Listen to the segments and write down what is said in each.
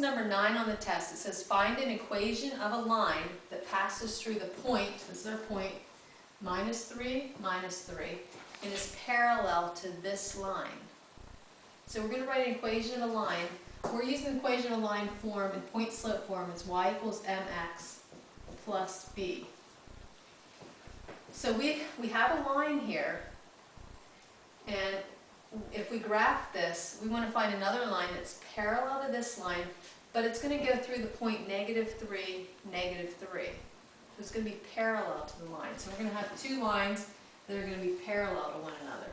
number 9 on the test. It says find an equation of a line that passes through the point, this is our point, -3, -3, and is parallel to this line. So we're going to write an equation of a line. We're using the equation of a line form in point slope form. It's y equals mx plus b. So we have a line here, and if we graph this, we want to find another line that's parallel to this line, but it's going to go through the point -3, -3. So it's going to be parallel to the line. So we're going to have two lines that are going to be parallel to one another.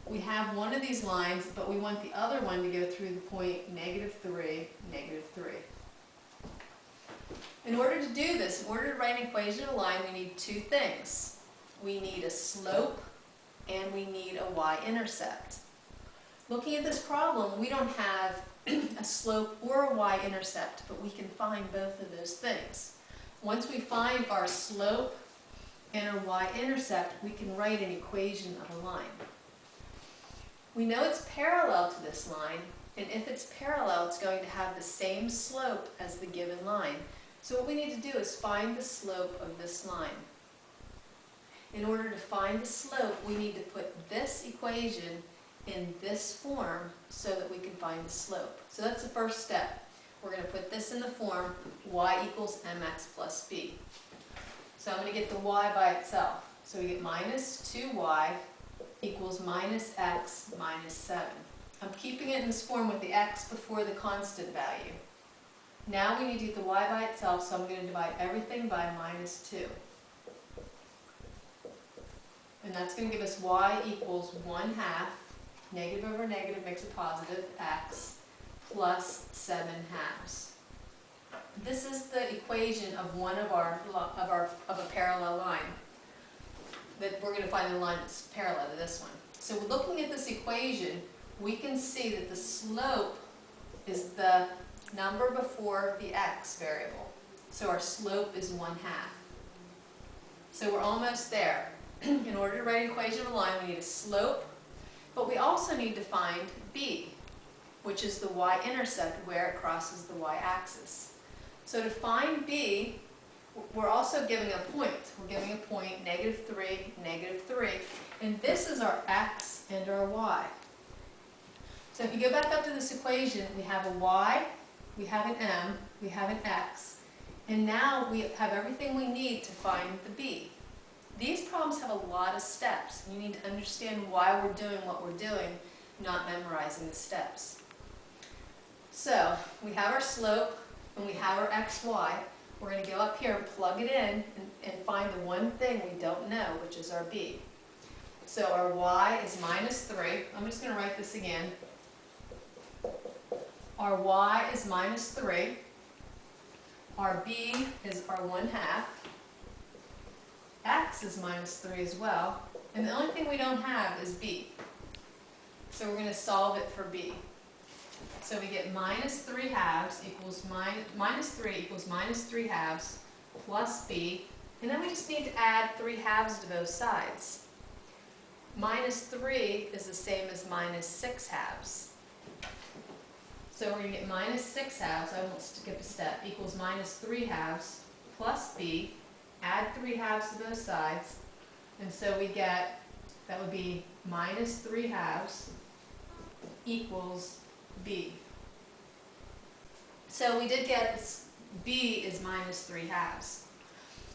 We have one of these lines, but we want the other one to go through the point -3, -3. In order to do this, in order to write an equation of a line, we need two things. We need a slope and we need a y-intercept. Looking at this problem, we don't have a slope or a y-intercept, but we can find both of those things. Once we find our slope and our y-intercept, we can write an equation of a line. We know it's parallel to this line, and if it's parallel, it's going to have the same slope as the given line. So what we need to do is find the slope of this line. In order to find the slope, we need to put this equation in this form so that we can find the slope. So that's the first step. We're going to put this in the form y equals mx plus b. So I'm going to get the y by itself. So we get -2y equals -x minus 7. I'm keeping it in this form with the x before the constant value. Now we need to get the y by itself, so I'm going to divide everything by -2. And that's going to give us y equals 1/2, negative over negative makes a positive, x, plus 7/2. This is the equation of one of a parallel line. That we're going to find the line that's parallel to this one. So looking at this equation, we can see that the slope is the number before the x variable. So our slope is 1/2. So we're almost there. In order to write an equation of a line, we need a slope, but we also need to find b, which is the y-intercept where it crosses the y-axis. So to find b, we're also giving a point. We're giving a point -3, -3, and this is our x and our y. So if you go back up to this equation, we have a y, we have an m, we have an x, and now we have everything we need to find the b. These problems have a lot of steps. You need to understand why we're doing what we're doing, not memorizing the steps. So we have our slope and we have our x, y. We're going to go up here and plug it in and find the one thing we don't know, which is our b. So our y is -3. I'm just going to write this again. Our y is -3. Our b is our 1/2. X is -3 as well. And the only thing we don't have is b. So we're going to solve it for b. So we get -3/2 equals -3 equals -3/2 plus b. And then we just need to add 3/2 to both sides. -3 is the same as -6/2. So we're going to get -6/2, I won't skip a step, equals -3/2 plus b. Add 3/2 to both sides. And so we get, that would be -3/2 equals b. So we did get this, b is -3/2.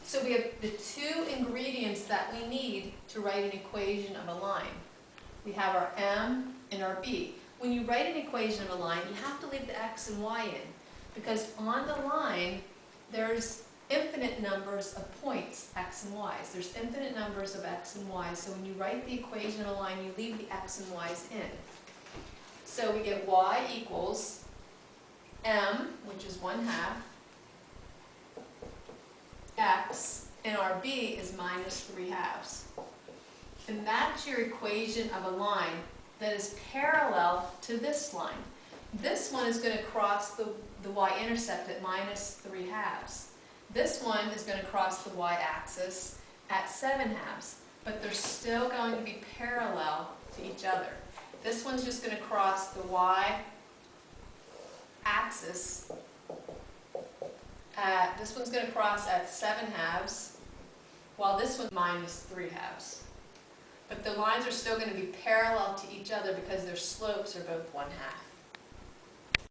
So we have the two ingredients that we need to write an equation of a line. We have our m and our b. When you write an equation of a line, you have to leave the x and y in, because on the line there's infinite numbers of points, x and y's. There's infinite numbers of x and y's, so when you write the equation of a line, you leave the x and y's in. So we get y equals m, which is 1/2, x, and our b is -3/2. And that's your equation of a line that is parallel to this line. This one is going to cross the y-intercept at -3/2. This one is going to cross the y-axis at 7/2, but they're still going to be parallel to each other. This one's just going to cross the y axis at, this one's going to cross at 7/2, while this one minus 3/2. But the lines are still going to be parallel to each other because their slopes are both 1/2.